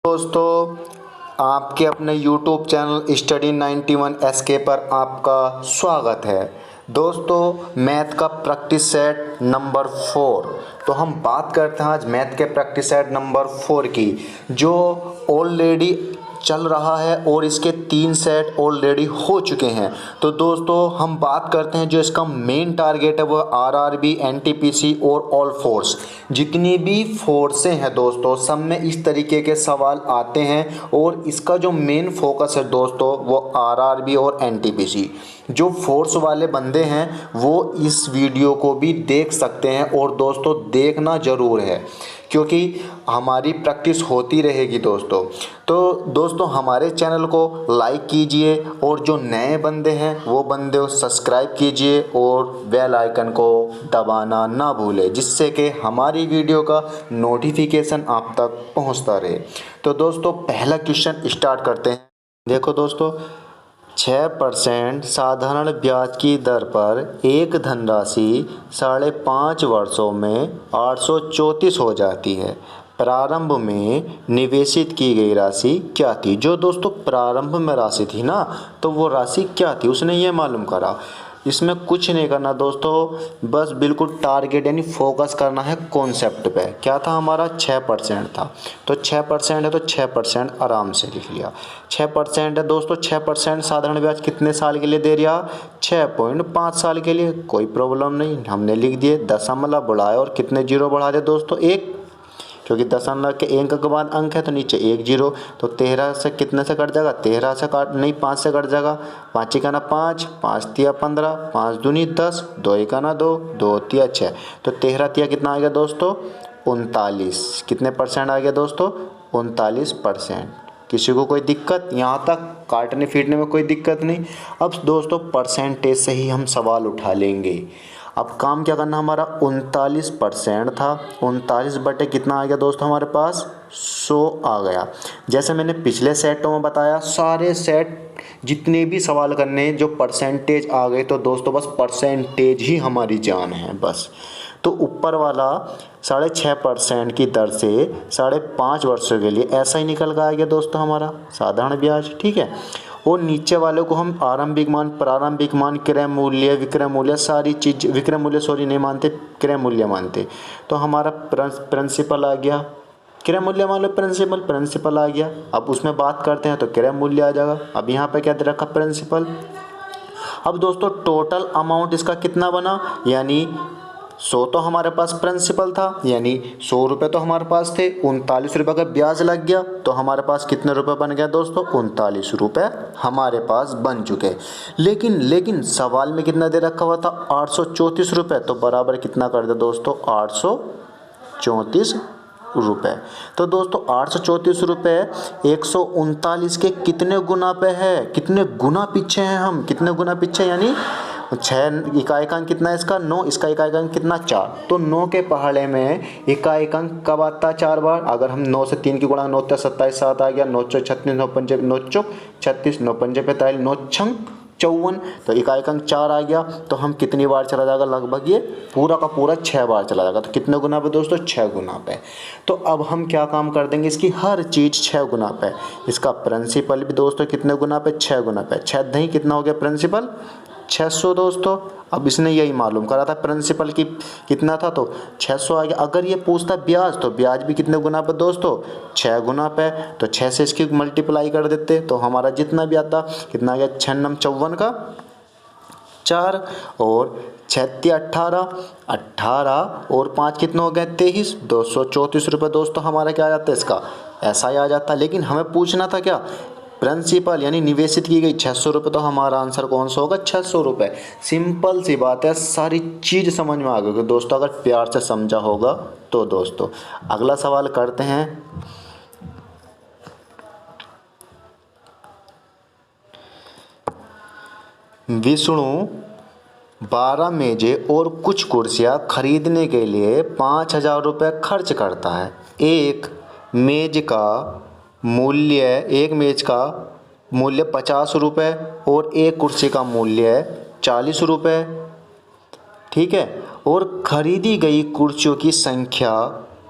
दोस्तों, आपके अपने YouTube चैनल स्टडी 91 SK पर आपका स्वागत है। दोस्तों, मैथ का प्रैक्टिस सेट नंबर 4। तो हम बात करते हैं आज मैथ के प्रैक्टिस सेट नंबर 4 की, जो ऑलरेडी चल रहा है और इसके 3 सेट ऑलरेडी हो चुके हैं। तो दोस्तों, हम बात करते हैं जो इसका मेन टारगेट है वो RRB, NTPC और ऑल फोर्स। जितनी भी फोर्सें हैं दोस्तों, सब में इस तरीके के सवाल आते हैं और इसका जो मेन फोकस है दोस्तों वो RRB और NTPC। जो फोर्स वाले बंदे हैं वो इस वीडियो को भी देख सकते हैं और दोस्तों देखना ज़रूर है, क्योंकि हमारी प्रैक्टिस होती रहेगी दोस्तों। तो दोस्तों, हमारे चैनल को लाइक कीजिए और जो नए बंदे हैं वो बंदे सब्सक्राइब कीजिए और बेल आइकन को दबाना ना भूलें, जिससे कि हमारी वीडियो का नोटिफिकेशन आप तक पहुंचता रहे। तो दोस्तों, पहला क्वेश्चन स्टार्ट करते हैं। देखो दोस्तों, 6% साधारण ब्याज की दर पर एक धनराशि 5.5 वर्षों में 834 हो जाती है। प्रारंभ में निवेशित की गई राशि क्या थी? जो दोस्तों प्रारंभ में राशि थी ना, तो वो राशि क्या थी उसने ये मालूम करा। इसमें कुछ नहीं करना दोस्तों, बस बिल्कुल टारगेट यानी फोकस करना है कॉन्सेप्ट पे। क्या था हमारा? 6% था। तो 6% है तो 6% आराम से लिख लिया। 6% है दोस्तों, 6% साधारण ब्याज कितने साल के लिए दे रहा? 6.5 साल के लिए। कोई प्रॉब्लम नहीं, हमने लिख दिए। दशमलव बढ़ाए और कितने जीरो बढ़ा दे दोस्तों? 1, क्योंकि दशमलव के अंक के बाद अंक है तो नीचे 1 जीरो। तो 13 से कितने से कट जाएगा? 13 से काट नहीं, 5 से कट जाएगा। 5 का ना 5, 5 तिया 15, 5 दूनी 10, 2 का ना 2, 2 तिया 6। तो 13 तिया कितना आ गया दोस्तों? 39। कितने परसेंट आ गया दोस्तों? 39%। किसी को कोई दिक्कत? यहाँ तक काटने फीटने में कोई दिक्कत नहीं। अब दोस्तों परसेंटेज से ही हम सवाल उठा लेंगे। अब काम क्या करना हमारा? 39% था। 39 बटे कितना आ गया दोस्तों हमारे पास? 100 आ गया। जैसे मैंने पिछले सेटों में बताया, सारे सेट जितने भी सवाल करने जो परसेंटेज आ गए तो दोस्तों बस परसेंटेज ही हमारी जान है बस। तो ऊपर वाला 6.5% की दर से 5.5 वर्षों के लिए ऐसा ही निकल कर आ गया दोस्तों हमारा साधारण ब्याज, ठीक है। और नीचे वाले को हम आरंभिक मान, प्रारंभिक मान, क्रय मूल्य, विक्रय मूल्य, सारी चीज, विक्रय मूल्य सॉरी नहीं मानते, क्रय मूल्य मानते। तो हमारा प्रिंसिपल आ गया, क्रय मूल्य मान लो प्रिंसिपल आ गया। अब उसमें बात करते हैं तो क्रय मूल्य आ जाएगा। अब यहाँ पे क्या दे रखा? प्रिंसिपल। अब दोस्तों टोटल अमाउंट इसका कितना बना? यानी 100 तो हमारे पास प्रिंसिपल था, यानी 100 रुपये तो हमारे पास थे। 39 रुपये का ब्याज लग गया तो हमारे पास कितने रुपए बन गया दोस्तों? 39 रुपये हमारे पास बन चुके। लेकिन सवाल में कितना दे रखा हुआ था? 834 रुपये। तो बराबर कितना कर दे दोस्तों? 834 रुपये। तो दोस्तों 834 रुपये 139 के कितने गुना पे है? कितने गुना पीछे हैं हम? कितने गुना पीछे? यानी 6 इकाई अंक कितना है इसका? 9। इसका इकाई अंक कितना? 4। तो 9 के पहाड़े में इकाई अंक कब आता है? 4 बार। अगर हम 9 से 3 की गुणा 9 27, 7 आ गया। 9 चौक 36, 9 पंजे 9 चौक 36, 9 पंजे 45, 9 छंग 54। तो इकाई अंक 4 आ गया। तो हम कितनी बार चला जाएगा? लगभग ये पूरा का पूरा 6 बार चला जाएगा। तो कितने गुना पे दोस्तों? 6 गुना पे। तो अब हम क्या काम कर देंगे? इसकी हर चीज़ 6 गुना पे। इसका प्रिंसिपल भी दोस्तों कितने गुना पे? 6 गुना पे। 6 दही कितना हो गया प्रिंसिपल? 600 दोस्तों। अब इसने यही मालूम करा था प्रिंसिपल की कितना था, तो 600 आ गया। अगर ये पूछता ब्याज, तो ब्याज भी कितने गुना पे दोस्तों? 6 गुना पे। तो 6 से इसकी मल्टीप्लाई कर देते तो हमारा जितना भी आता कितना आ गया? 6 नम 54 का 4 और 6 18, 18 और 5 कितना हो गया? 23। 234 रुपये दोस्तों हमारा क्या आ जाता है? इसका ऐसा ही आ जाता। लेकिन हमें पूछना था क्या? प्रिंसिपल यानी निवेशित की गई 600 रुपये। तो हमारा आंसर कौन सा होगा? 600 रुपये। सिंपल सी बात है, सारी चीज़ समझ में आ गई दोस्तों अगर प्यार से समझा होगा तो। दोस्तों अगला सवाल करते हैं। विष्णु 12 मेजें और कुछ कुर्सियाँ खरीदने के लिए 5,000 रुपये खर्च करता है। एक मेज का मूल्य 50 रुपये और एक कुर्सी का मूल्य 40 रुपये, ठीक है। और खरीदी गई कुर्सियों की संख्या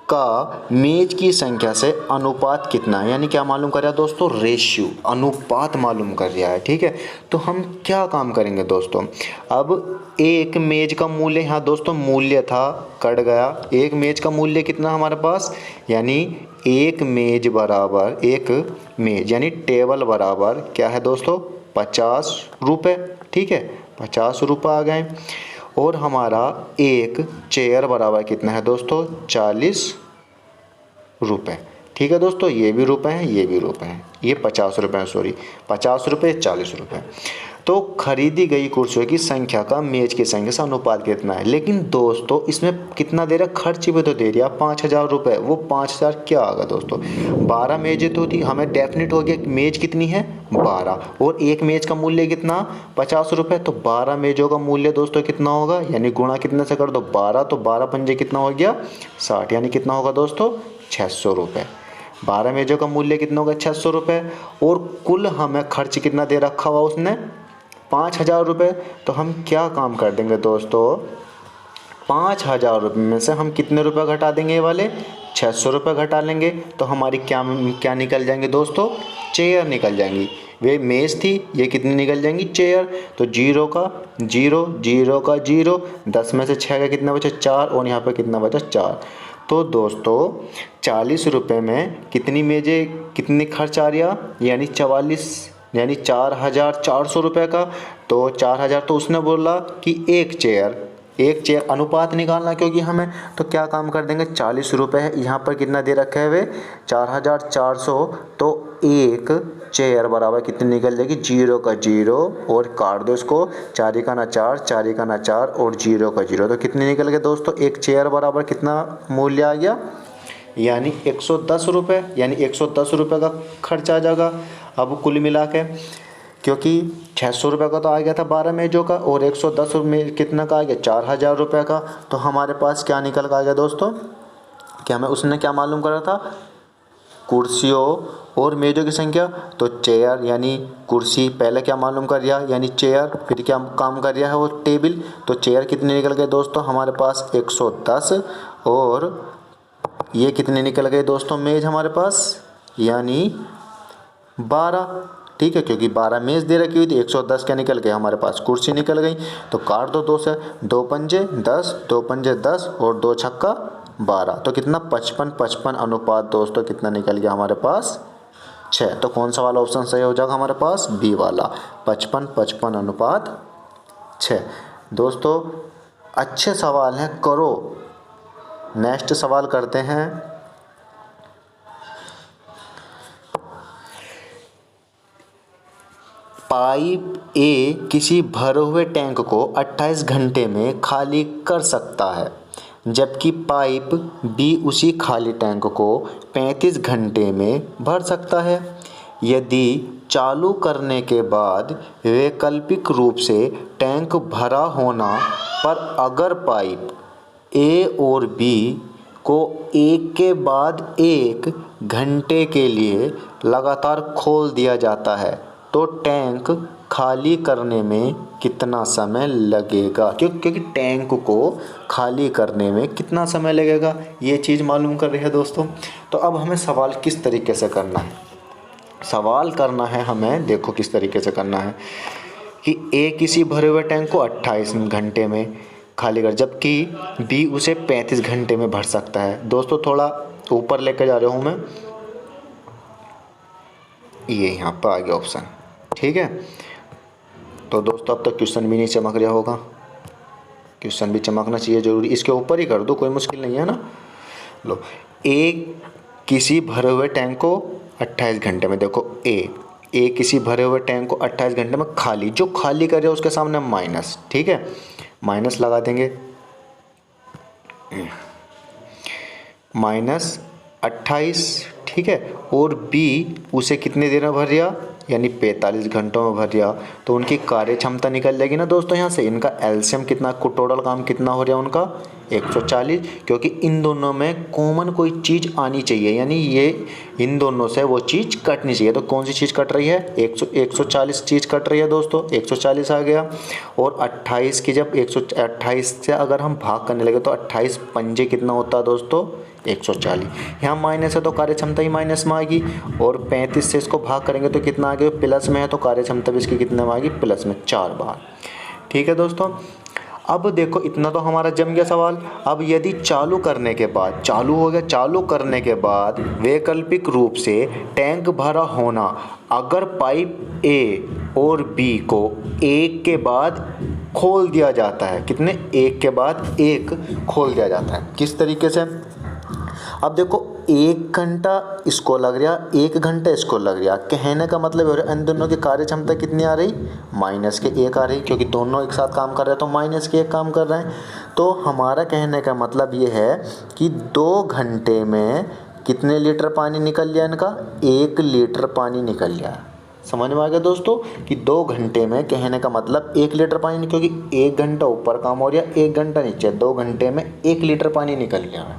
का मेज की संख्या से अनुपात कितना है, यानी क्या मालूम कर रहा है दोस्तों, रेशियो, अनुपात मालूम कर रहा है। ठीक है, तो हम क्या काम करेंगे दोस्तों, अब एक मेज का मूल्य, यहाँ दोस्तों मूल्य था कट गया, एक मेज का मूल्य कितना हमारे पास, यानी एक मेज बराबर, एक मेज यानी टेबल बराबर क्या है दोस्तों, 50 रुपये। ठीक है, 50 रुपये आ गए। और हमारा एक चेयर बराबर कितना है दोस्तों, 40 रुपये। ठीक है दोस्तों, ये भी रुपए हैं, ये भी रुपए हैं, ये 50 रुपये, सॉरी 50 रुपये 40 रुपये। तो खरीदी गई कुर्सियों की संख्या का मेज की संख्या से अनुपात कितना है। लेकिन दोस्तों इसमें कितना दे रहा है, खर्च भी तो दे दिया 5000 रुपये। वो 5000 क्या आएगा दोस्तों, 12 मेजें तो थी, हमें डेफिनेट हो गया मेज कितनी है, 12, और एक मेज का मूल्य कितना, 50 रुपये। तो 12 मेजों का मूल्य दोस्तों कितना होगा, यानी गुणा कितने से कर दो, 12, तो 12 पंजे कितना हो गया, 60, यानी कितना होगा दोस्तों, 600 रुपये। 12 मेजों का मूल्य कितना होगा, 600 रुपये। और कुल हमें खर्च कितना दे रखा हुआ उसने, 5000 रुपये। तो हम क्या काम कर देंगे दोस्तों, 5000 रुपये में से हम कितने रुपये घटा देंगे, ये वाले 600 रुपये घटा लेंगे। तो हमारी क्या निकल जाएंगे दोस्तों, चेयर निकल जाएंगी। वे मेज़ थी, ये कितनी निकल जाएंगी, चेयर। तो 0 का 0, 0 का 0, 10 में से 6 का कितना बचा, 4, और यहाँ पर कितना बचा, 4। तो दोस्तों 40 रुपये में कितनी मेजें, कितनी खर्च आ रहा, यानी 44, यानी 4400 रुपये का। तो 4000 तो उसने बोला कि एक चेयर अनुपात निकालना, क्योंकि हमें तो क्या काम कर देंगे, 40 रुपये है, यहाँ पर कितना दे रखा है वे 4400। तो एक चेयर बराबर कितनी निकल जाएगी, 0 का 0, और काट दो इसको, 4 का ना 4, 4 का ना 4, और 0 का 0, तो कितनी निकल गए दोस्तों, एक चेयर बराबर कितना मूल्य आ गया, यानी 110 रुपये, यानी 110 रुपये का खर्च आ जाएगा। अब कुल मिला के, क्योंकि 600 रुपये का तो आ गया था 12 मेजों का, और 110 में कितना का आ गया, 4000 रुपये का। तो हमारे पास क्या निकल कर आ गया दोस्तों, कि हमें उसने क्या मालूम करा था, कुर्सियों और मेजों की संख्या। तो चेयर यानी कुर्सी पहले क्या मालूम कर दिया, यानी चेयर, फिर क्या काम कर दिया है वो टेबल। तो चेयर कितने निकल गए दोस्तों हमारे पास, 110, और ये कितने निकल गए दोस्तों मेज हमारे पास, यानी 12। ठीक है, क्योंकि 12 मेज दे रखी हुई थी, 110 क्या निकल गए हमारे पास, कुर्सी निकल गई। तो काट दो 2 से, 2 पंजे 10, 2 पंजे 10, और 2 छक्का 12, तो कितना 55, 55 अनुपात दोस्तों कितना निकल गया हमारे पास, 6। तो कौन सा वाला ऑप्शन सही हो जाएगा हमारे पास, बी वाला, 55, 55 अनुपात 6। दोस्तों अच्छे सवाल हैं, करो। नेक्स्ट सवाल करते हैं, पाइप ए किसी भरे हुए टैंक को 28 घंटे में खाली कर सकता है, जबकि पाइप बी उसी खाली टैंक को 35 घंटे में भर सकता है। यदि चालू करने के बाद वैकल्पिक रूप से टैंक भरा होना पर अगर पाइप ए और बी को एक के बाद एक घंटे के लिए लगातार खोल दिया जाता है, तो टैंक खाली करने में कितना समय लगेगा। क्योंकि टैंक को खाली करने में कितना समय लगेगा, ये चीज़ मालूम कर रही है दोस्तों। तो अब हमें सवाल किस तरीके से करना है, सवाल करना है हमें, देखो किस तरीके से करना है कि ए किसी भरे हुए टैंक को 28 घंटे में खाली कर, जबकि बी उसे 35 घंटे में भर सकता है। दोस्तों थोड़ा ऊपर लेकर जा रहा हूँ मैं, ये यहाँ पर आ गया ऑप्शन। ठीक है, तो दोस्तों अब तक क्वेश्चन भी नहीं चमक रहा होगा, क्वेश्चन भी चमकना चाहिए जरूरी, इसके ऊपर ही कर दो, कोई मुश्किल नहीं है ना। लो, ए किसी भरे हुए टैंक को 28 घंटे में, देखो ए किसी भरे हुए टैंक को 28 घंटे में खाली, जो खाली कर रहे हो उसके सामने माइनस, ठीक है, माइनस लगा देंगे, -28, ठीक है। और बी उसे कितने देर में भर दिया, यानी 45 घंटों में भर दिया, तो उनकी कार्य क्षमता निकल जाएगी ना दोस्तों यहाँ से। इनका एलसीएम कितना, टोटल काम कितना हो रहा है उनका 140, क्योंकि इन दोनों में कॉमन कोई चीज़ आनी चाहिए, यानी ये इन दोनों से वो चीज़ कटनी चाहिए। तो कौन सी चीज़ कट रही है, 140 चीज़ कट रही है दोस्तों, 140 आ गया। और 28 की जब 128 से अगर हम भाग करने लगे तो 28 पंजे कितना होता है दोस्तों, 140। यहाँ माइनस है तो कार्य क्षमता ही माइनस में आएगी, और 35 से इसको भाग करेंगे तो कितना आ गया, प्लस में है तो कार्य क्षमता भी इसकी कितने में आएगी, प्लस में 4 बार। ठीक है दोस्तों, अब देखो इतना तो हमारा जम गया सवाल। अब यदि चालू करने के बाद, चालू हो गया, चालू करने के बाद वैकल्पिक रूप से टैंक भरा होना, अगर पाइप ए और बी को एक के बाद खोल दिया जाता है, कितने, एक के बाद एक खोल दिया जाता है। किस तरीके से, अब देखो 1 घंटा इसको लग रहा, 1 घंटा इसको लग रहा, कहने का मतलब है इन दोनों की कार्य क्षमता कितनी आ रही, -1 आ रही, क्योंकि दोनों एक साथ काम कर रहे हैं तो -1 काम कर रहे हैं। तो हमारा कहने का मतलब ये है कि 2 घंटे में कितने लीटर पानी निकल लिया इनका, 1 लीटर पानी निकल लिया। समझ में आ गया दोस्तों कि 2 घंटे में, कहने का मतलब 1 लीटर पानी, क्योंकि 1 घंटा ऊपर काम हो रहा, 1 घंटा नीचे, 2 घंटे में 1 लीटर पानी निकल गया है,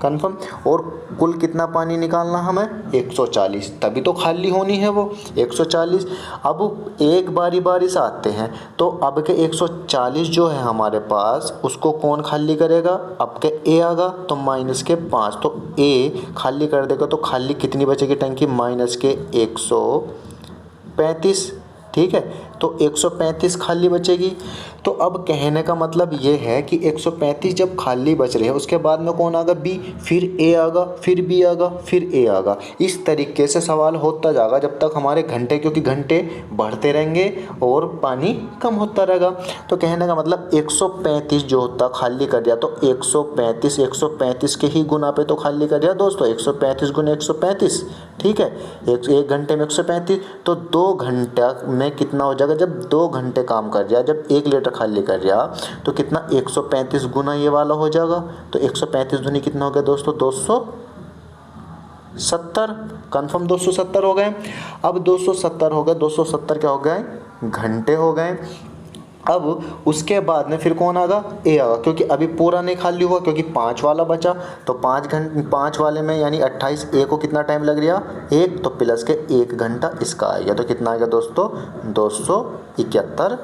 कन्फर्म। और कुल कितना पानी निकालना हमें, 140, तभी तो खाली होनी है वो 140। अब एक बारी बारी से आते हैं, तो अब के 140 जो है हमारे पास, उसको कौन खाली करेगा, अब के ए आगा तो -5, तो ए खाली कर देगा, तो खाली कितनी बचेगी टंकी, -135। ठीक है, तो 135 खाली बचेगी। तो अब कहने का मतलब ये है कि 135 जब खाली बच रहे हैं, उसके बाद में कौन आगा, बी, फिर ए आगा, फिर बी आगा, फिर ए आगा। इस तरीके से सवाल होता जाएगा जब तक हमारे घंटे, क्योंकि घंटे बढ़ते रहेंगे और पानी कम होता रहेगा। तो कहने का मतलब 135 जो होता खाली कर दिया, तो 135 के ही गुना पे तो खाली कर दिया दोस्तों, 135 गुना 135। ठीक है, एक घंटे में 135, तो 2 घंटा में कितना हो जाएगा, जब 2 घंटे काम कर दिया, जब 1 लीटर खाली कर दिया, तो कितना, 135 गुना ये वाला हो जाएगा। तो 135 दूनी कितना हो गया दोस्तों, 270, कन्फर्म 270 हो गए। अब 270 हो गए, 270 क्या हो गए, घंटे हो गए। अब उसके बाद में फिर कौन आगा, ए आगा, क्योंकि अभी पूरा नहीं खाली हुआ, क्योंकि 5 वाला बचा, तो 5 वाले में यानी 28, ए को कितना टाइम लग रहा, 1, तो प्लस के 1 घंटा इसका आ गया, तो कितना आ गया दोस्तों, 271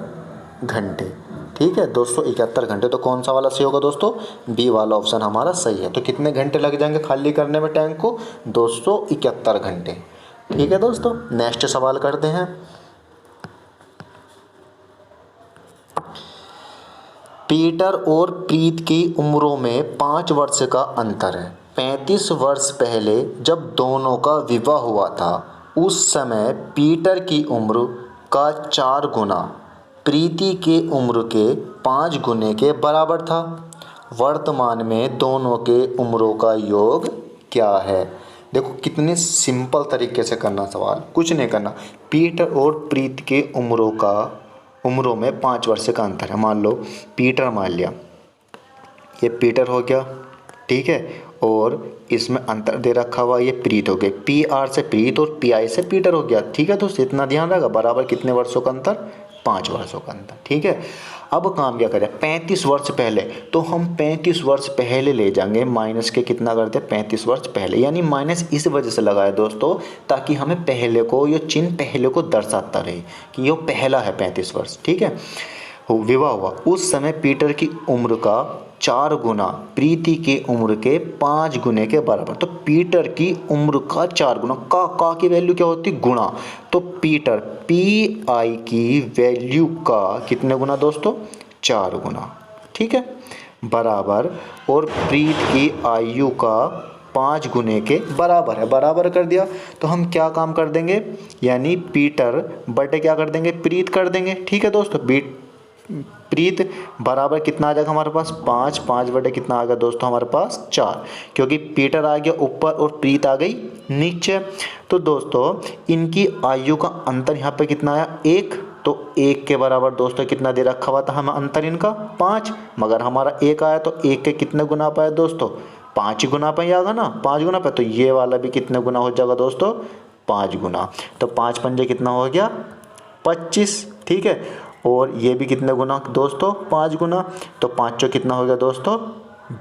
घंटे। ठीक है, 271 घंटे। तो कौन सा वाला सही होगा दोस्तों, बी वाला ऑप्शन हमारा सही है। तो कितने घंटे लग जाएंगे खाली करने में टैंक को, 271 घंटे। ठीक है दोस्तों, नेक्स्ट सवाल करते हैं। पीटर और प्रीत की उम्रों में 5 वर्ष का अंतर है। 35 वर्ष पहले जब दोनों का विवाह हुआ था, उस समय पीटर की उम्र का 4 गुना प्रीति की उम्र के 5 गुने के बराबर था। वर्तमान में दोनों के उम्रों का योग क्या है। देखो कितने सिंपल तरीके से करना सवाल, कुछ नहीं करना। पीटर और प्रीत के उम्रों में 5 वर्ष का अंतर है। मान लो पीटर मान लिया, ये पीटर हो गया, ठीक है, और इसमें अंतर दे रखा हुआ ये प्रीत हो गए, PR से प्रीत और PI से पीटर हो गया। ठीक है दोस्तों, इतना ध्यान रखा, बराबर कितने वर्षों का अंतर, 5 वर्षों का अंतर। ठीक है, अब काम क्या करें, 35 वर्ष पहले, तो हम 35 वर्ष पहले ले जाएंगे, माइनस के कितना करते हैं, 35 वर्ष पहले, यानी माइनस इस वजह से लगाया दोस्तों, ताकि हमें पहले को, ये चिन्ह पहले को दर्शाता रहे कि ये पहला है 35 वर्ष। ठीक है, विवाह हुआ, उस समय पीटर की उम्र का 4 गुना प्रीति की उम्र के 5 गुने के बराबर। तो पीटर की उम्र का 4 गुना, का की वैल्यू क्या होती है, गुणा। तो पीटर PI की वैल्यू का कितने गुना दोस्तों, 4 गुना। ठीक है, बराबर, और प्रीत की आयु का 5 गुने के बराबर है, बराबर कर दिया। तो हम क्या काम कर देंगे, यानी पीटर बटे क्या कर देंगे, प्रीत कर देंगे। ठीक है दोस्तों, प्रीत बराबर कितना आ जाएगा हमारे पास, 5 बटे कितना आ गया दोस्तों हमारे पास, 4, क्योंकि पीटर आ गया ऊपर और प्रीत आ गई नीचे। तो दोस्तों इनकी आयु का अंतर यहाँ पे कितना आया, 1, तो 1 के बराबर दोस्तों कितना दे रखा हुआ था हमें अंतर इनका, 5, मगर हमारा 1 आया, तो 1 के कितने गुना पाए दोस्तों, 5 गुना पे आएगा ना, 5 गुना पे, तो ये वाला भी कितने गुना हो जाएगा दोस्तों, 5 गुना। तो 5 पंजे कितना हो गया, 25। ठीक है, और ये भी कितने गुना दोस्तों, 5 गुना, तो 5 कितना हो गया दोस्तों,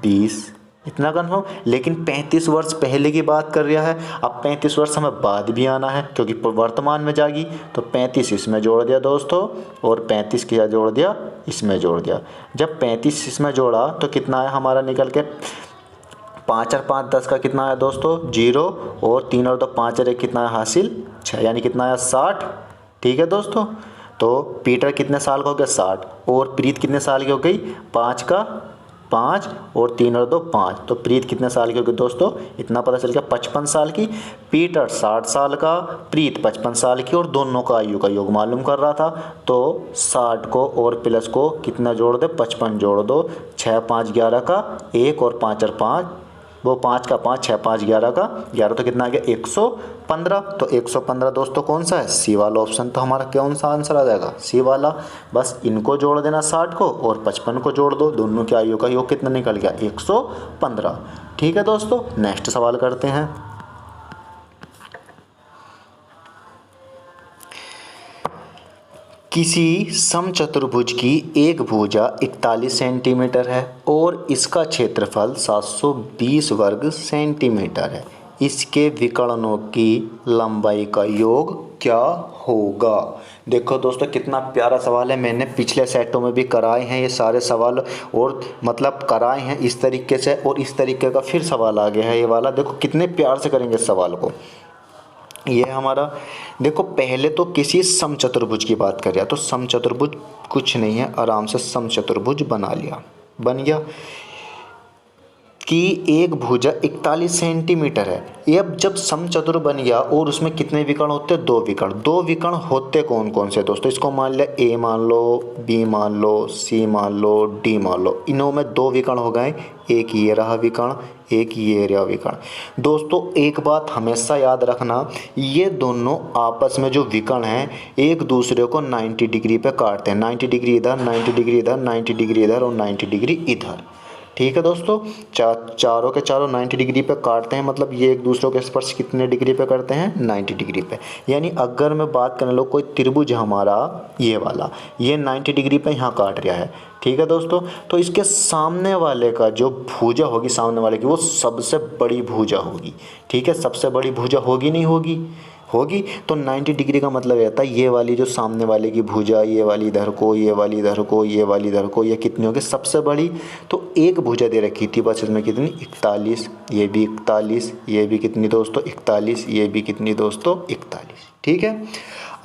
20। इतना कन्फर्म। लेकिन 35 वर्ष पहले की बात कर रहा है, अब 35 वर्ष हमें बाद भी आना है, क्योंकि वर्तमान में जाएगी, तो 35 इसमें जोड़ दिया दोस्तों, और 35 किया जोड़ दिया, इसमें जोड़ दिया। जब 35 इसमें जोड़ा तो कितना आया हमारा निकल के, 5 और 5 10 का कितना आया दोस्तों 0, और 3 और 2 5 और 1 कितना आया हासिल 6, यानी कितना आया 60। ठीक है दोस्तों, तो पीटर कितने साल का हो गया 60, और प्रीत कितने साल की हो गई 5 का 5 और 3 और 2 5, तो प्रीत कितने साल की हो गई दोस्तों, इतना पता चल गया 55 साल की। पीटर 60 साल का, प्रीत 55 साल की, और दोनों का आयु का योग मालूम कर रहा था, तो 60 को और प्लस को कितना जोड़ दे 55 जोड़ दो, 6 5 11 का 1 और 5 और 5, वो 5 का 5 6 5 11 का 11, तो कितना आ गया 115। तो 115 दोस्तों कौन सा है, सी वाला ऑप्शन, तो हमारा कौन सा आंसर आ जाएगा सी वाला। बस इनको जोड़ देना 60 को और 55 को जोड़ दो, दोनों के आयु का योग कितना निकल गया 115। ठीक है दोस्तों, नेक्स्ट सवाल करते हैं। किसी समचतुर्भुज की एक भुजा 41 सेंटीमीटर है और इसका क्षेत्रफल 720 वर्ग सेंटीमीटर है। इसके विकर्णों की लंबाई का योग क्या होगा। देखो दोस्तों कितना प्यारा सवाल है, मैंने पिछले सेटों में भी कराए हैं ये सारे सवाल, और मतलब कराए हैं इस तरीके से, और इस तरीके का फिर सवाल आ गया है ये वाला। देखो कितने प्यार से करेंगे इस सवाल को। ये हमारा देखो, पहले तो किसी समचतुर्भुज की बात करें तो समचतुर्भुज कुछ नहीं है, आराम से समचतुर्भुज बना लिया, बन गया कि एक भुजा 41 सेंटीमीटर है। ये अब जब समचतुर बन गया और उसमें कितने विकर्ण होते हैं, 2 विकर्ण। 2 विकर्ण होते कौन कौन से दोस्तों, इसको मान लिया ए मान लो, बी मान लो, सी मान लो, डी मान लो, इनों में 2 विकर्ण हो गए, एक ये रहा विकर्ण, एक ये रहा विकर्ण। दोस्तों एक बात हमेशा याद रखना, ये दोनों आपस में जो विकर्ण हैं एक दूसरे को 90 डिग्री पे काटते हैं, 90 डिग्री इधर, 90 डिग्री इधर, 90 डिग्री इधर और 90 डिग्री इधर। ठीक है दोस्तों, चारों के चारों 90 डिग्री पे काटते हैं, मतलब ये एक दूसरे के स्पर्श कितने डिग्री पे करते हैं 90 डिग्री पे। यानी अगर मैं बात करने लो कोई त्रिभुज हमारा ये वाला, ये 90 डिग्री पे यहाँ काट रहा है। ठीक है दोस्तों, तो इसके सामने वाले का जो भुजा होगी सामने वाले की, वो सबसे बड़ी भुजा होगी। ठीक है, सबसे बड़ी भुजा होगी नहीं होगी, होगी। तो 90 डिग्री का मतलब रहता है ये वाली जो सामने वाले की भुजा, ये वाली इधर को, ये वाली इधर को, ये वाली इधर को, ये कितनी होगी सबसे बड़ी। तो एक भुजा दे रखी थी बस, इसमें कितनी 41, ये भी 41, ये भी कितनी दोस्तों 41, ये भी कितनी दोस्तों 41। ठीक है,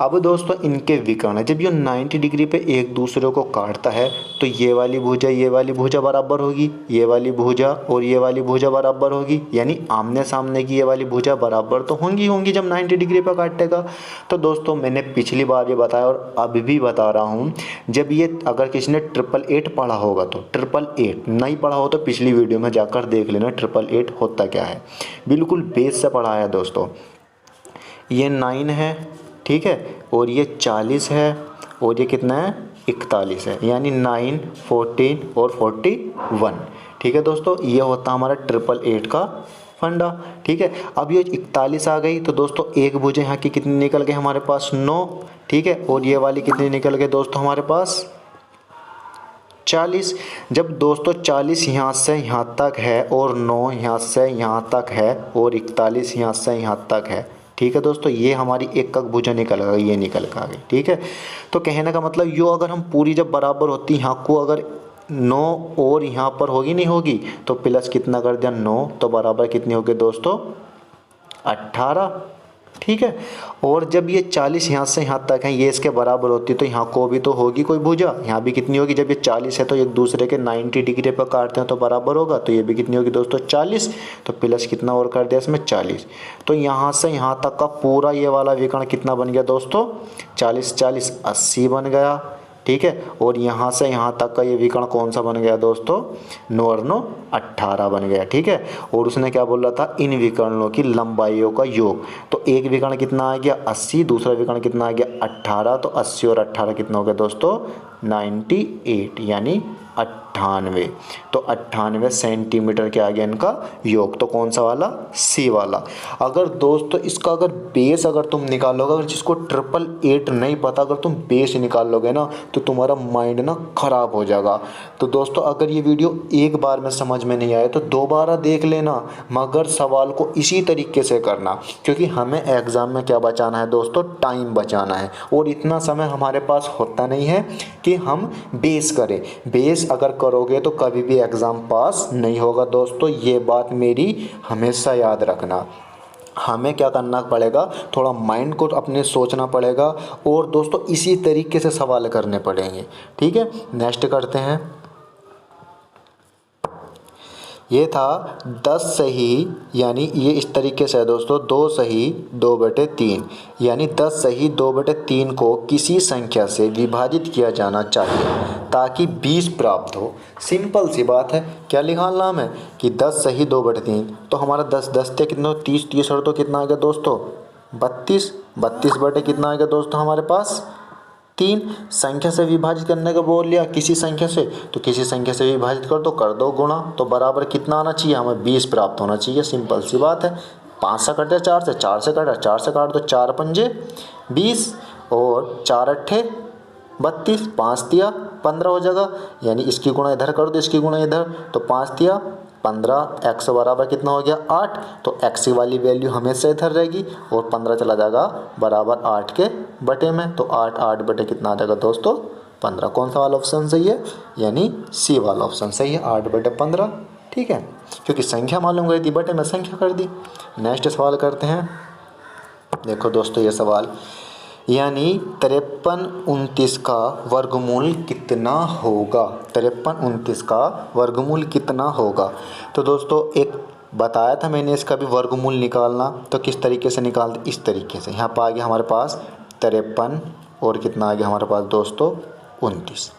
अब दोस्तों इनके विकर्ण है, जब ये 90 डिग्री पे एक दूसरे को काटता है तो ये वाली भुजा बराबर होगी, ये वाली भुजा और ये वाली भुजा बराबर होगी, यानी आमने सामने की ये वाली भुजा बराबर तो होंगी जब 90 डिग्री पे काटेगा। तो दोस्तों मैंने पिछली बार ये बताया और अभी भी बता रहा हूँ, जब ये अगर किसी ने 888 पढ़ा होगा तो 888, नहीं पढ़ा हो तो पिछली वीडियो में जाकर देख लेना 888 होता क्या है, बिल्कुल बेस से पढ़ा है दोस्तों। ये 9 है, ठीक है, और ये 40 है, और ये कितना है 41 है, यानी 9, 14 और 41। ठीक है दोस्तों, ये होता हमारा 888 का फंडा। ठीक है, अब ये 41 आ गई तो दोस्तों एक भुजा यहाँ की कितनी निकल गई हमारे पास 9। ठीक है, और ये वाली कितनी निकल गई दोस्तों हमारे पास 40। जब दोस्तों 40 यहाँ से यहाँ तक है और 9 यहाँ से यहाँ तक है और 41 यहाँ से यहाँ तक है। ठीक है दोस्तों, ये हमारी एक भुजा निकल गई, ये निकल कर आ गई। ठीक है, तो कहने का मतलब यो अगर हम पूरी जब बराबर होती यहाँ को अगर 9 और यहाँ पर होगी नहीं होगी तो प्लस कितना कर दिया 9, तो बराबर कितनी होगी दोस्तों 18। ठीक है, और जब ये 40 यहाँ से यहाँ तक है ये इसके बराबर होती है तो यहाँ को भी तो होगी कोई भुजा, यहाँ भी कितनी होगी, जब ये 40 है तो एक दूसरे के 90 डिग्री पर काटते हैं तो बराबर होगा, तो ये भी कितनी होगी दोस्तों 40, तो प्लस कितना और कर दिया इसमें 40। तो यहाँ से यहाँ तक का पूरा ये वाला विकर्ण कितना बन गया दोस्तों 40 40 80 बन गया। ठीक है, और यहाँ से यहाँ तक का ये विकर्ण कौन सा बन गया दोस्तों 9 और 9 18 बन गया। ठीक है, और उसने क्या बोला था इन विकर्णों की लंबाइयों का योग, तो एक विकर्ण कितना आ गया 80, दूसरा विकर्ण कितना आ गया 18, तो 80 और 18 कितना हो गया दोस्तों 98, यानी 98। तो 98 सेंटीमीटर के आ गया इनका योग, तो कौन सा वाला सी वाला। अगर दोस्तों इसका अगर बेस अगर तुम निकालोगे, अगर जिसको 888 नहीं पता अगर तुम बेस निकाल लोगे ना तो तुम्हारा माइंड ना खराब हो जाएगा। तो दोस्तों अगर ये वीडियो एक बार में समझ में नहीं आए तो दोबारा देख लेना, मगर सवाल को इसी तरीके से करना, क्योंकि हमें एग्ज़ाम में क्या बचाना है दोस्तों टाइम बचाना है, और इतना समय हमारे पास होता नहीं है कि हम बेस करें। बेस अगर करोगे तो कभी भी एग्ज़ाम पास नहीं होगा दोस्तों, ये बात मेरी हमेशा याद रखना। हमें क्या करना पड़ेगा, थोड़ा माइंड को अपने सोचना पड़ेगा और दोस्तों इसी तरीके से सवाल करने पड़ेंगे। ठीक है, नेक्स्ट करते हैं। ये था 10 सही, यानी ये इस तरीके से है दोस्तों, 2 सही 2/3, यानी 10 सही 2/3 को किसी संख्या से विभाजित किया जाना चाहिए ताकि 20 प्राप्त हो। सिंपल सी बात है, क्या निकालना हमें कि 10 सही 2/3, तो हमारा 10 10 थे कितना, 30 30 और तो कितना आ गया दोस्तों 32, 32 बटे कितना आ गया दोस्तों हमारे पास 3। संख्या से विभाजित करने का बोल लिया किसी संख्या से, तो किसी संख्या से विभाजित कर दो गुणा, तो बराबर कितना आना चाहिए हमें 20 प्राप्त होना चाहिए। सिंपल सी बात है। 5 से कटे 4 से, 4 से कटा 4 से काट दो, 4 पंजे 20 और 4 अट्ठे 32, 5 तिया 15 हो जाएगा, यानी इसकी गुणा इधर कर दो, इसकी गुणा इधर, तो 5 तिया 15, x बराबर कितना हो गया 8, तो x वाली वैल्यू हमेशा इधर रहेगी और 15 चला जाएगा बराबर 8 के बटे में, तो 8 बटे कितना आ जाएगा दोस्तों 15। कौन सा वाला ऑप्शन सही है, यानी सी वाला ऑप्शन सही है, 8/15। ठीक है, क्योंकि संख्या मालूम गई थी, बटे में संख्या कर दी। नेक्स्ट सवाल करते हैं। देखो दोस्तों ये सवाल, यानी 53 29 का वर्गमूल कितना होगा, 53 29 का वर्गमूल कितना होगा। तो दोस्तों एक बताया था मैंने इसका भी वर्गमूल निकालना, तो किस तरीके से निकालते, इस तरीके से। यहाँ पर आ गया हमारे पास 53 और कितना आ गया हमारे पास दोस्तों 29।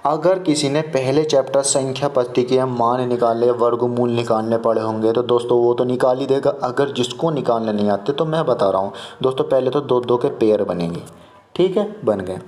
अगर किसी ने पहले चैप्टर संख्या पद्धति के मान निकाले, वर्गमूल निकालने पड़े होंगे, तो दोस्तों वो तो निकाल ही देगा। अगर जिसको निकालने नहीं आते, तो मैं बता रहा हूँ दोस्तों, पहले तो 2 के पेयर बनेंगे। ठीक है, बन गए।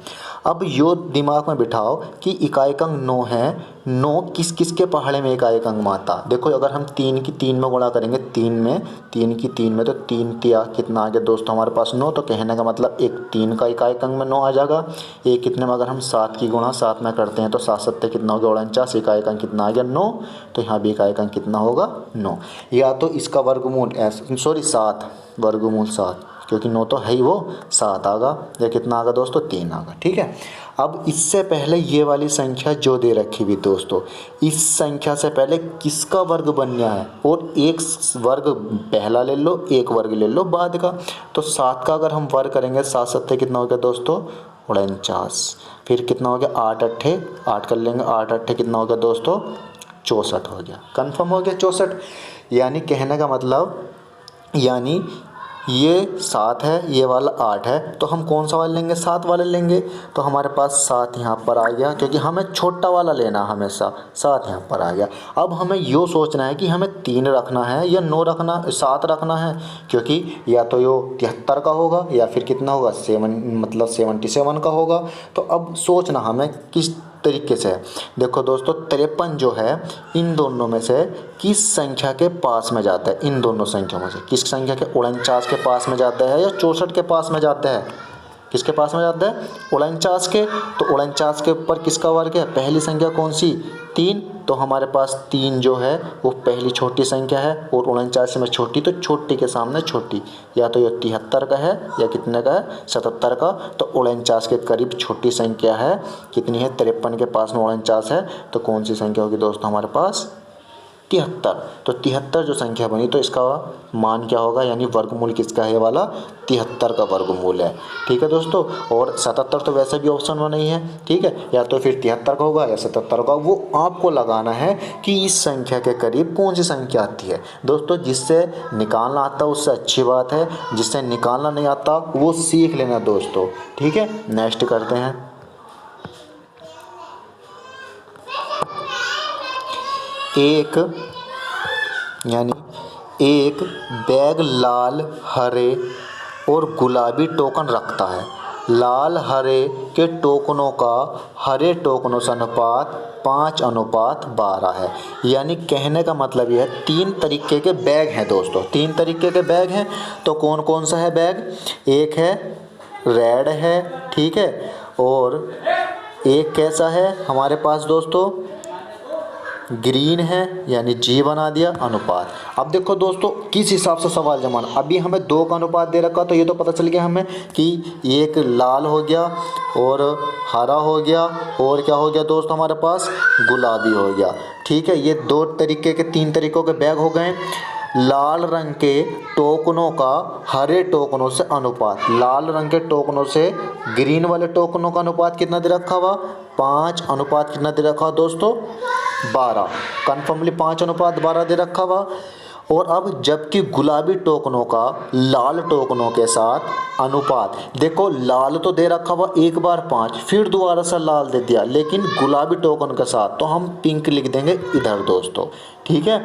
अब यो दिमाग में बिठाओ कि इकाई अंक 9 है, 9 किस किस के पहाड़े में इकाई अंक आता। देखो अगर हम 3 की 3 में गुणा करेंगे, 3 की 3 में, तो 3 तिया कितना आ गया दोस्तों हमारे पास 9, तो कहने का मतलब एक 3 का इकाई अंक में 9 आ जाएगा। एक कितने में, अगर हम 7 की गुणा 7 में करते हैं, तो 7 7 कितना हो गया 49, इकाई अंक कितना आ गया 9, तो यहाँ भी इकाई अंक कितना होगा 9। या तो इसका वर्गमूल 7 वर्गमूल 7, क्योंकि 9 तो है ही, वो 7 आगा, या कितना आगा दोस्तों 3 आगा। ठीक है, अब इससे पहले ये वाली संख्या जो दे रखी हुई दोस्तों, इस संख्या से पहले किसका वर्ग बनना है, और एक वर्ग पहला ले लो, एक वर्ग ले लो बाद का। तो 7 का अगर हम वर्ग करेंगे, 7 7 कितना हो गया दोस्तों 49, फिर कितना हो गया 8 अट्ठे 8 कर लेंगे, 8 अट्ठे कितना हो गया दोस्तों 64 हो गया। कन्फर्म हो गया 64। यानी कहने का मतलब, यानी ये 7 है, ये वाला 8 है, तो हम कौन सा वाला लेंगे, 7 वाला लेंगे। तो हमारे पास 7 यहाँ पर आ गया, क्योंकि हमें छोटा वाला लेना हमेशा, 7 यहाँ पर आ गया। अब हमें यो सोचना है कि हमें 3 रखना है या 9 रखना, 7 रखना है, क्योंकि या तो यो 73 का होगा या फिर कितना होगा 77 का होगा। तो अब सोचना हमें किस तरीके से है। देखो दोस्तों 53 जो है, इन दोनों में से किस संख्या के पास में जाता है, इन दोनों संख्या में से किस संख्या के 49 के पास में जाता है या 64 के पास में जाता है, किसके पास में जाता है 49 के। तो 49 के ऊपर किसका वर्ग है, पहली संख्या कौन सी 3, तो हमारे पास 3 जो है वो पहली छोटी संख्या है, और 49 में छोटी, तो छोटी के सामने छोटी, या तो ये 73 का है या कितने का है 77 का। तो 49 के करीब छोटी संख्या है, कितनी है 53 के पास में 49 है, तो कौन सी संख्या होगी दोस्तों हमारे पास 73। तो 73 जो संख्या बनी, तो इसका मान क्या होगा, यानी वर्गमूल किसका है, ये वाला 73 का वर्गमूल है। ठीक है दोस्तों, और 77 तो वैसे भी ऑप्शन में नहीं है। ठीक है, या तो फिर 73 का होगा या 77 का, वो आपको लगाना है कि इस संख्या के करीब कौन सी संख्या आती है। दोस्तों जिससे निकालना आता है उससे अच्छी बात है, जिससे निकालना नहीं आता वो सीख लेना दोस्तों। ठीक है, नेक्स्ट करते हैं। एक बैग लाल, हरे और गुलाबी टोकन रखता है। लाल हरे के टोकनों का हरे टोकनों से अनुपात 5:12 है। यानी कहने का मतलब यह है 3 तरीके के बैग हैं दोस्तों, 3 तरीके के बैग हैं। तो कौन कौन सा है बैग, एक है रेड है, ठीक है, और एक कैसा है हमारे पास दोस्तों ग्रीन है यानी जी बना दिया अनुपात। अब देखो दोस्तों किस हिसाब से सवाल जमाना। अभी हमें 2 का अनुपात दे रखा, तो ये तो पता चल गया हमें कि एक लाल हो गया और हरा हो गया और क्या हो गया दोस्तों हमारे पास गुलाबी हो गया। ठीक है, ये 2 तरीके के 3 तरीकों के बैग हो गए। लाल रंग के टोकनों का हरे टोकनों से अनुपात, लाल रंग के टोकनों से ग्रीन वाले टोकनों का अनुपात कितना दे रखा हुआ 5, अनुपात कितना दे रखा हुआ दोस्तों 12, कन्फर्मली 5:12 दे रखा हुआ। और अब जबकि गुलाबी टोकनों का लाल टोकनों के साथ अनुपात, देखो लाल तो दे रखा हुआ एक बार 5, फिर दोबारा से लाल दे दिया, लेकिन गुलाबी टोकन के साथ तो हम पिंक लिख देंगे इधर दोस्तों। ठीक है,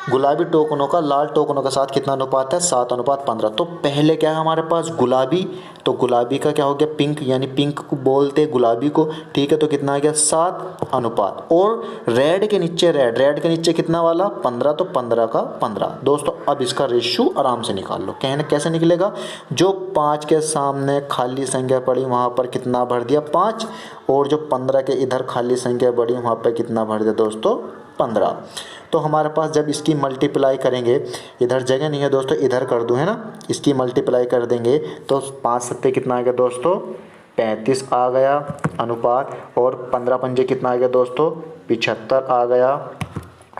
गुलाबी टोकनों का लाल टोकनों के साथ कितना अनुपात है 7:15। तो पहले क्या है हमारे पास गुलाबी, तो गुलाबी का क्या हो गया पिंक, यानी पिंक को बोलते गुलाबी को। ठीक है, तो कितना आ गया 7 अनुपात। और रेड के नीचे रेड के नीचे कितना वाला 15, तो 15 का 15 दोस्तों। अब इसका रेशियो आराम से निकाल लो। कहने कैसे निकलेगा, जो 5 के सामने खाली संख्या पड़ी वहाँ पर कितना भर दिया 5, और जो 15 के इधर खाली संख्या पड़ी वहाँ पर कितना भर दिया दोस्तों 15। तो हमारे पास जब इसकी मल्टीप्लाई करेंगे, इधर जगह नहीं है दोस्तों, इधर कर दूँ है ना, इसकी मल्टीप्लाई कर देंगे तो 5 सत्ते कितना आ गया दोस्तों 35 आ गया अनुपात, और 15 पंजे कितना आ गया दोस्तों 75 आ गया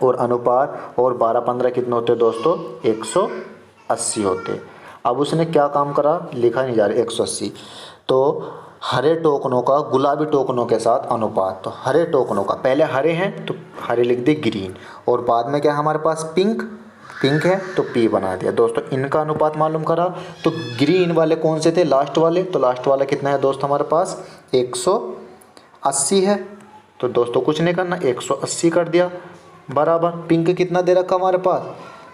और अनुपात, और 12-15 कितने होते दोस्तों 180 होते। अब उसने क्या काम करा, लिखा नहीं जा रहा 180, तो हरे टोकनों का गुलाबी टोकनों के साथ अनुपात, तो हरे टोकनों का पहले हरे हैं तो हरे लिख दी ग्रीन, और बाद में क्या हमारे पास पिंक है तो पी बना दिया दोस्तों। इनका अनुपात मालूम करा, तो ग्रीन वाले कौन से थे लास्ट वाले, तो लास्ट वाला कितना है दोस्त हमारे पास 180 है। तो दोस्तों कुछ नहीं करना 180 कर दिया बराबर। पिंक कितना दे रखा हमारे पास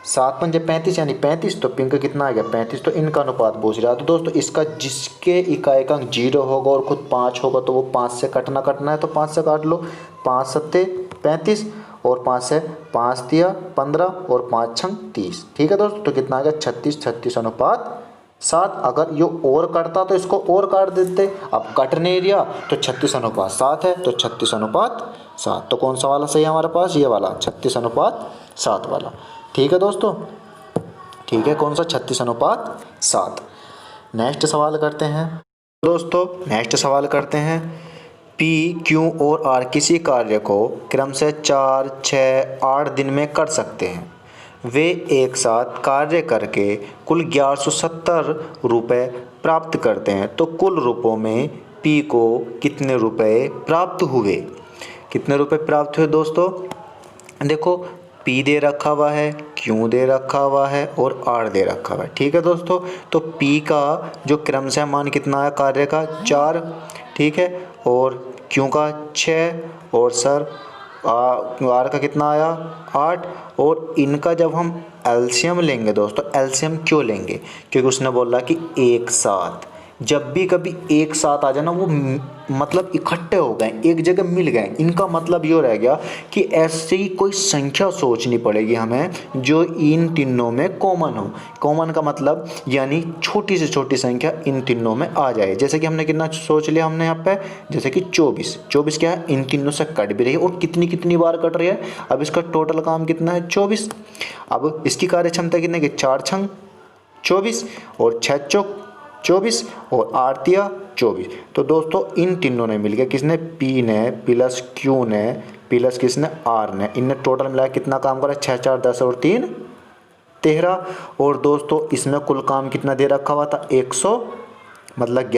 7 पंजे 35 यानी 35, तो पिंक कितना आ गया 35। तो इनका अनुपात पूछ रहा है, तो दोस्तों इसका जिसके इकाई का अंक 0 होगा और खुद 5 होगा तो वो 5 से कटना है, तो 5 से काट लो। 5 सत्ते 35 और 5 से 5 दिया 15 और 5 छंग 30। ठीक है दोस्तों, तो कितना आ गया 36 अनुपात 7। अगर ये और कटता तो इसको और काट देते, अब कट नहीं रहा तो 36 अनुपात 7 है, तो 36 अनुपात 7। तो कौन सा वाला सही है हमारे पास, ये वाला 36 अनुपात 7 वाला। ठीक है दोस्तों, ठीक है, कौन सा 36 अनुपात 7। नेक्स्ट सवाल करते हैं दोस्तों, नेक्स्ट सवाल करते हैं। पी क्यू और आर किसी कार्य को क्रम से 4, 6, 8 दिन में कर सकते हैं। वे एक साथ कार्य करके कुल 1170 रुपये प्राप्त करते हैं, तो कुल रुपयों में पी को कितने रुपए प्राप्त हुए। कितने रुपए प्राप्त हुए दोस्तों, देखो पी दे रखा हुआ है, क्यू दे रखा हुआ है और आर दे रखा हुआ है। ठीक है दोस्तों, तो पी का जो क्रमशः मान कितना है कार्य का 4, ठीक है, और क्यू का 6, और सर आर का कितना आया 8। और इनका जब हम एलसीएम लेंगे दोस्तों, एलसीएम क्यों लेंगे, क्योंकि उसने बोला कि एक साथ, जब भी कभी एक साथ आ जाए ना वो मतलब इकट्ठे हो गए एक जगह मिल गए, इनका मतलब ये रह गया कि ऐसे ही कोई संख्या सोचनी पड़ेगी हमें जो इन तीनों में कॉमन हो। कॉमन का मतलब यानी छोटी से छोटी संख्या इन तीनों में आ जाए। जैसे कि हमने कितना सोच लिया हमने यहाँ पे, जैसे कि 24 क्या है इन तीनों से कट भी रही है और कितनी कितनी बार कट रही है। अब इसका टोटल काम कितना है 24। अब इसकी कार्य क्षमता कितने की 4 छंग 24 और 6 चौक 24 और 8 तिया 24। तो दोस्तों इन तीनों ने मिलकर किसने पी ने प्लस क्यू ने प्लस किसने आर ने, इनने टोटल मिलाकर कितना काम करा 6 4 10 और 3 13। और दोस्तों इसमें कुल काम कितना दे रखा हुआ था 100 मतलब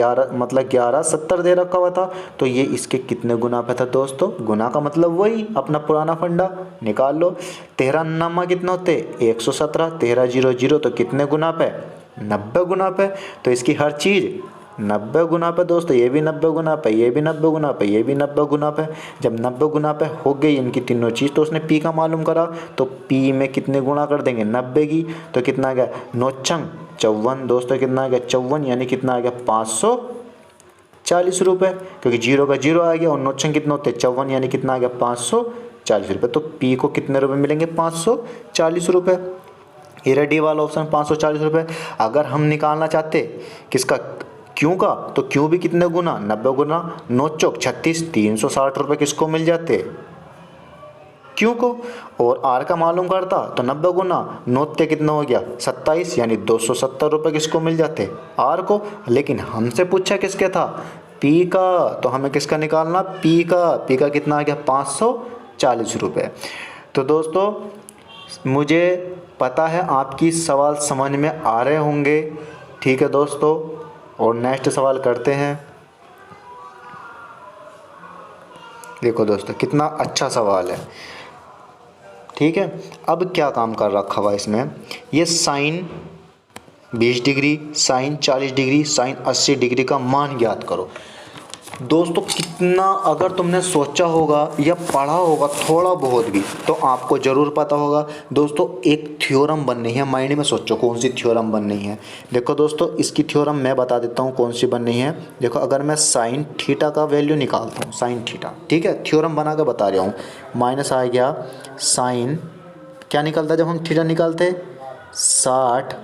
11 70 दे रखा हुआ था। तो ये इसके कितने गुना पे था दोस्तों, गुना का मतलब वही अपना पुराना फंडा निकाल लो। 13 नमा कितना होते 117, 13 0 0 तो कितने गुना पे 90 गुना पे। तो इसकी हर चीज़ 90 गुना पे दोस्तों, ये भी 90 गुना पे, ये भी 90 गुना पे, ये भी 90 गुना पे। जब 90 गुना पे हो गई इनकी तीनों चीज़ तो उसने पी का मालूम करा, तो पी में कितने गुना कर देंगे 90 की, तो कितना आ गया 9 चंग 54 दोस्तों, कितना आ गया 54 यानी कितना आ गया 540 रुपये, क्योंकि 0 का 0 आ गया और 9 चंग कितने होते 54 यानी कितना आ गया 540 रुपये। तो पी को कितने रुपये मिलेंगे 540 रुपये। ये रेडी वाला ऑप्शन 540 रुपये। अगर हम निकालना चाहते किसका क्यों का, तो क्यों भी कितने गुना 90 गुना 9 चौक 36 360 रुपये किसको मिल जाते क्यों को। और आर का मालूम करता तो 90 गुना 9 कितना हो गया 27, यानी 270 रुपये किसको मिल जाते आर को। लेकिन हमसे पूछा किसके था पी का, तो हमें किसका निकालना पी का कितना आ गया 540 रुपये। तो दोस्तों मुझे पता है आपकी सवाल समझ में आ रहे होंगे, ठीक है दोस्तों। और नेक्स्ट सवाल करते हैं। देखो दोस्तों कितना अच्छा सवाल है, ठीक है। अब क्या काम कर रखा हुआ इसमें, ये sine 20 degree, sine 40 degree, sine 80 degree का मान ज्ञात करो। दोस्तों कितना अगर तुमने सोचा होगा या पढ़ा होगा थोड़ा बहुत भी तो आपको ज़रूर पता होगा। दोस्तों एक थ्योरम बननी है, माइंड में सोचो कौन सी थ्योरम बननी है। देखो दोस्तों इसकी थ्योरम मैं बता देता हूँ कौन सी बननी है। देखो अगर मैं साइन थीटा का वैल्यू निकालता हूँ, साइन थीटा, ठीक है, थ्योरम बना कर बता रहा हूँ। माइनस आ गया साइन, क्या निकलता है जब हम थीटा निकालते 60,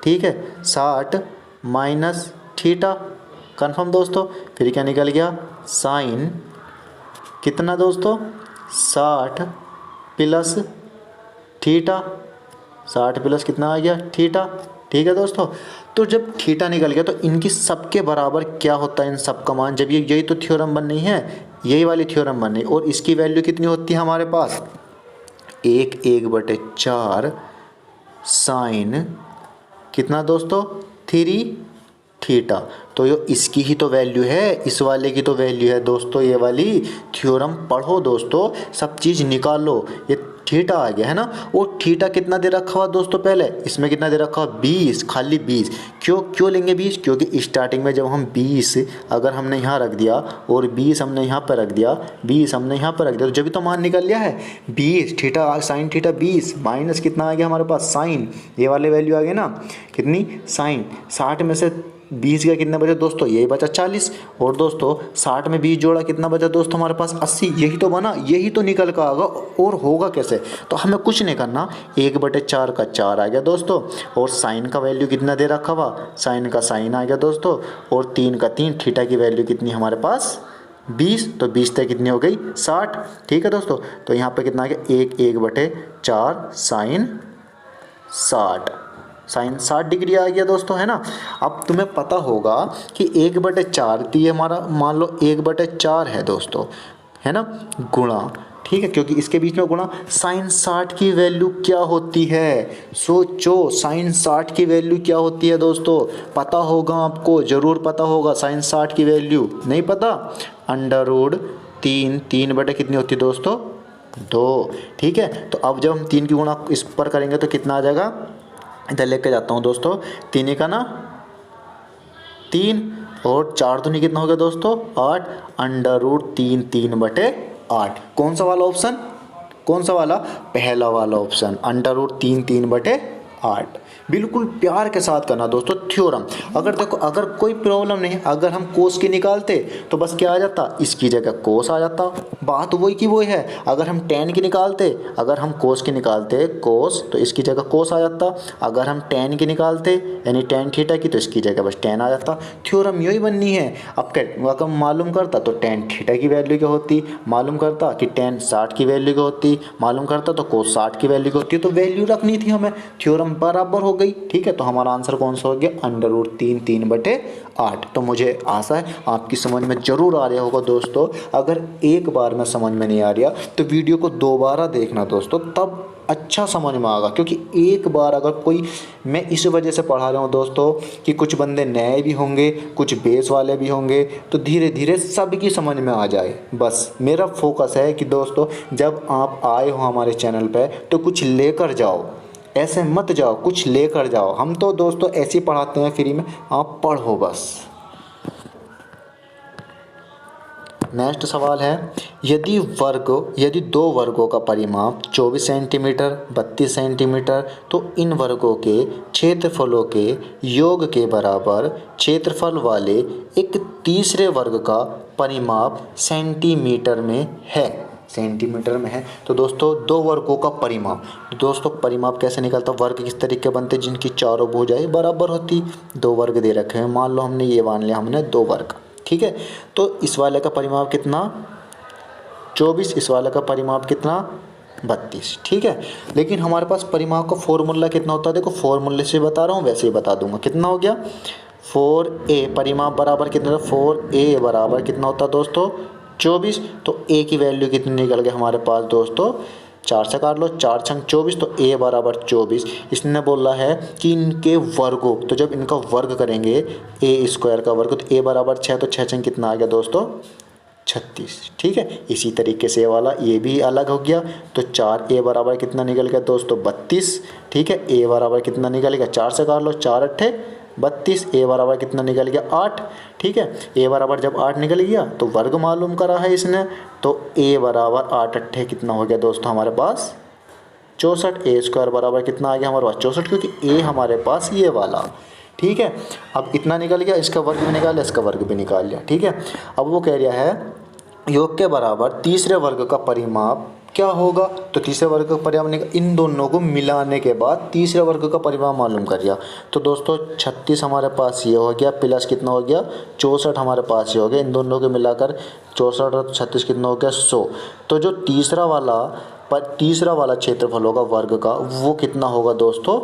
ठीक है, 60 माइनस थीटा, कन्फर्म दोस्तों। फिर क्या निकल गया साइन कितना दोस्तों 60 प्लस थीटा, 60 प्लस कितना आ गया थीटा, ठीक है दोस्तों। तो जब थीटा निकल गया तो इनकी सबके बराबर क्या होता है इन सब का मान, जब ये यही तो थ्योरम बननी है, यही वाली थ्योरम बननी। और इसकी वैल्यू कितनी होती है हमारे पास 1/4 साइन कितना दोस्तों 3 थीटा। तो ये इसकी ही तो वैल्यू है, इस वाले की तो वैल्यू है दोस्तों। ये वाली थ्योरम पढ़ो दोस्तों, सब चीज़ निकालो। ये थीटा आ गया है ना, और थीटा कितना दे रखा हुआ दोस्तों, पहले इसमें कितना दे रखा हुआ 20, खाली 20। क्यों लेंगे 20, क्योंकि स्टार्टिंग में जब हम 20 अगर हमने यहाँ रख दिया और 20 हमने यहाँ पर रख दिया, 20 हमने यहाँ पर रख दिया, तो जब भी तो मान निकल लिया है 20 थीटा, साइन थीटा 20 माइनस कितना आ गया हमारे पास साइन, ये वाले वैल्यू आ गए ना कितनी साइन। 60 में से 20 का कितना बचा दोस्तों, यही बचा 40। और दोस्तों 60 में 20 जोड़ा कितना बचा दोस्तों हमारे पास 80, यही तो बना, यही तो निकल का आगा। और होगा कैसे, तो हमें कुछ नहीं करना, 1/4 का 4 आ गया दोस्तों। और साइन का वैल्यू कितना दे रखा हुआ, साइन का साइन आ गया दोस्तों। और 3 का 3, थीटा की वैल्यू कितनी हमारे पास 20, तो 20 तक कितनी हो गई 60, ठीक है दोस्तों। तो यहाँ पे कितना आ गया 1/4 साइन 60, साइन 60 डिग्री आ गया दोस्तों, है ना। अब तुम्हें पता होगा कि 1/4 तो ये हमारा मान लो 1/4 है दोस्तों, है ना, गुणा, ठीक है, क्योंकि इसके बीच में गुणा। साइन 60 की वैल्यू क्या होती है, सोचो साइन 60 की वैल्यू क्या होती है दोस्तों, पता होगा आपको, ज़रूर पता होगा। साइन 60 की वैल्यू नहीं पता, √3, 3 बटे कितनी होती है दोस्तों 2, ठीक है। तो अब जब हम 3 की गुणा इस पर करेंगे तो कितना आ जाएगा, इधर लेके जाता हूँ दोस्तों, 3 का ना 3 और 4 दूनी कितना हो गया दोस्तों 8, √3, 3/8। कौन सा वाला ऑप्शन, कौन सा वाला, पहला वाला ऑप्शन, √3, 3/8। बिल्कुल प्यार के साथ करना दोस्तों थ्योरम। अगर देखो अगर कोई प्रॉब्लम नहीं, अगर हम कोस की निकालते तो बस क्या आ जाता, इसकी जगह कोस आ जाता, बात वही की वही है। अगर हम टेन की निकालते, अगर हम कोस की निकालते कोस, तो इसकी जगह कोस आ जाता। अगर हम टेन की निकालते यानी टेन थीटा की, तो इसकी जगह बस टेन आ जाता। थ्योरम यही बननी है। अब अगर मालूम करता तो टेन थीटा की वैल्यू क्या होती, मालूम करता कि टेन 60 की वैल्यू क्या होती, मालूम करता तो कोस 60 की वैल्यू क्या होती है, तो वैल्यू रखनी थी हमें, थ्योरम बराबर हो गई, ठीक है। तो हमारा आंसर कौन सा हो गया, √3, 3/8। तो मुझे आशा है आपकी समझ में जरूर आ रहा होगा दोस्तों। अगर एक बार में समझ में नहीं आ रहा तो वीडियो को दोबारा देखना दोस्तों, तब अच्छा समझ में आएगा। क्योंकि एक बार अगर कोई, मैं इस वजह से पढ़ा रहा हूँ दोस्तों कि कुछ बंदे नए भी होंगे, कुछ बेस वाले भी होंगे, तो धीरे धीरे सबकी समझ में आ जाए। बस मेरा फोकस है कि दोस्तों जब आप आए हो हमारे चैनल पे तो कुछ लेकर जाओ, ऐसे मत जाओ, कुछ लेकर जाओ। हम तो दोस्तों ऐसे ही पढ़ाते हैं फ्री में, आप पढ़ो बस। नेक्स्ट सवाल है, यदि दो वर्गों का परिमाप 24 सेंटीमीटर 32 सेंटीमीटर, तो इन वर्गों के क्षेत्रफलों के योग के बराबर क्षेत्रफल वाले एक तीसरे वर्ग का परिमाप सेंटीमीटर में है, सेंटीमीटर में है। तो दोस्तों दो वर्गों का परिमाप, दोस्तों परिमाप कैसे निकलता, वर्ग किस तरीके बनते, जिनकी चारों भुजाएं बराबर होती। दो वर्ग दे रखे हैं, मान लो हमने ये मान लिया हमने दो वर्ग, ठीक है। तो इस वाले का परिमाप कितना 24, इस वाले का परिमाप कितना 32। ठीक है, लेकिन हमारे पास परिमाप का फॉर्मूला कितना होता है, देखो फॉर्मूले से बता रहा हूँ वैसे ही बता दूंगा। कितना हो गया 4a, परिमाप बराबर कितना, 4a बराबर कितना होता है दोस्तों 24। तो a की वैल्यू कितनी निकल गई हमारे पास दोस्तों, 4 से काट लो, 4 छंग 24, तो a बराबर 24। इसने बोला है कि इनके वर्गों, तो जब इनका वर्ग करेंगे a स्क्वायर का वर्ग, तो a बराबर 6, तो 6 छंग कितना आ गया दोस्तों 36। ठीक है, इसी तरीके से वाला ये भी अलग हो गया, तो 4a बराबर कितना निकल गया दोस्तों 32। ठीक है, a बराबर कितना निकल गया, 4 से काट लो, 4 अट्ठे 32, a बराबर कितना निकल गया 8। ठीक है, a बराबर जब 8 निकल गया तो वर्ग मालूम करा है इसने, तो a बराबर 8 अट्ठे कितना हो गया दोस्तों हमारे पास 64। a स्क्वायर बराबर कितना आ गया हमारे पास 64, क्योंकि a हमारे पास ये वाला। ठीक है, अब इतना निकल गया, इसका वर्ग भी निकाल लिया, इसका वर्ग भी निकाल लिया। ठीक है, अब वो कह रहा है योग के बराबर तीसरे वर्ग का परिमाप क्या होगा, तो तीसरे वर्ग का परिमाप इन दोनों को मिलाने के बाद तीसरे वर्ग का परिमाप मालूम कर लिया। तो दोस्तों 36 हमारे पास ये हो गया, प्लस कितना हो गया 64 हमारे पास ये हो गया, इन दोनों को मिलाकर 64 और 36 कितना हो गया 100। तो जो तीसरा वाला क्षेत्रफल होगा वर्ग का, वो कितना होगा दोस्तों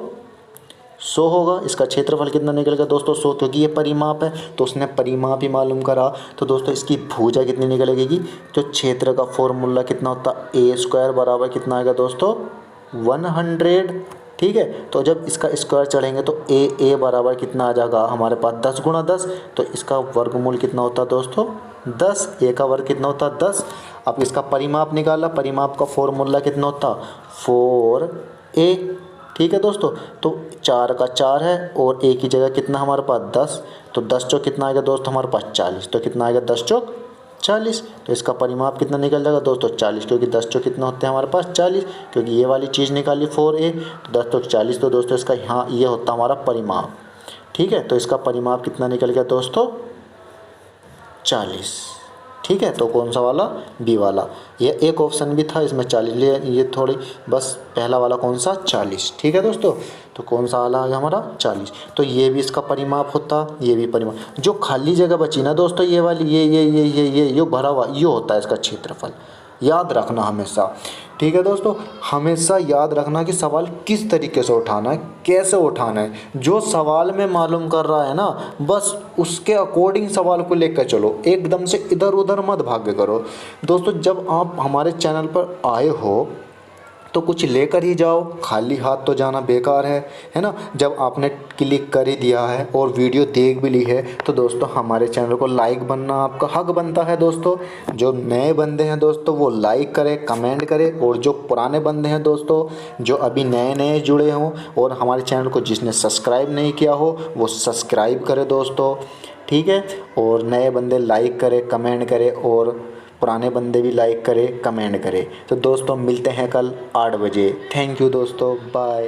100 होगा। इसका क्षेत्रफल कितना निकलेगा दोस्तों 100, क्योंकि ये परिमाप है तो उसने परिमाप ही मालूम करा। तो दोस्तों इसकी भुजा कितनी निकलेगी, जो क्षेत्र का फॉर्मूला कितना होता है a स्क्वायर बराबर कितना आएगा दोस्तों 100। ठीक है, तो जब इसका स्क्वायर चढ़ेंगे तो a बराबर कितना आ जाएगा हमारे पास 10 गुणा 10, तो इसका वर्गमूल कितना होता है दोस्तों 10, a का वर्ग कितना होता है 10। अब इसका परिमाप निकाला, परिमाप का फॉर्मूला कितना होता 4a। ठीक है दोस्तों, तो 4 का 4 है और a की जगह कितना हमारे पास 10, तो 10 चौक कितना आएगा दोस्तों हमारे पास 40, तो कितना आएगा 10 चौक 40। तो इसका परिमाप कितना निकल जाएगा दोस्तों 40, क्योंकि 10 चौक कितना होते हैं हमारे पास 40, क्योंकि ये वाली चीज़ निकाली 4a, तो 10 चौक 40, तो दोस्तों इसका यहाँ ये होता हमारा परिमाप। ठीक है, तो इसका परिमाप कितना निकल गया दोस्तों 40। ठीक है, तो कौन सा वाला बी वाला, ये एक ऑप्शन भी था इसमें 40 लिए, ये थोड़ी बस पहला वाला कौन सा 40। ठीक है दोस्तों, तो कौन सा वाला आ गया हमारा 40, तो ये भी इसका परिमाप होता, ये भी परिमाप। जो खाली जगह बची ना दोस्तों ये वाली, ये भरा हुआ ये होता है इसका क्षेत्रफल, याद रखना हमेशा। ठीक है दोस्तों, हमेशा याद रखना कि सवाल किस तरीके से उठाना है, कैसे उठाना है। जो सवाल में मालूम कर रहा है ना, बस उसके अकॉर्डिंग सवाल को लेकर चलो, एकदम से इधर उधर मत भाग्य करो। दोस्तों जब आप हमारे चैनल पर आए हो तो कुछ लेकर ही जाओ, खाली हाथ तो जाना बेकार है ना। जब आपने क्लिक कर ही दिया है और वीडियो देख भी ली है, तो दोस्तों हमारे चैनल को लाइक बनना आपका हक बनता है। दोस्तों जो नए बंदे हैं दोस्तों वो लाइक करें, कमेंट करें, और जो पुराने बंदे हैं दोस्तों जो अभी नए नए जुड़े हों और हमारे चैनल को जिसने सब्सक्राइब नहीं किया हो वो सब्सक्राइब करें दोस्तों। ठीक है, और नए बंदे लाइक करें, कमेंट करें, और पुराने बंदे भी लाइक करें, कमेंट करें। तो दोस्तों मिलते हैं कल 8 बजे। थैंक यू दोस्तों, बाय।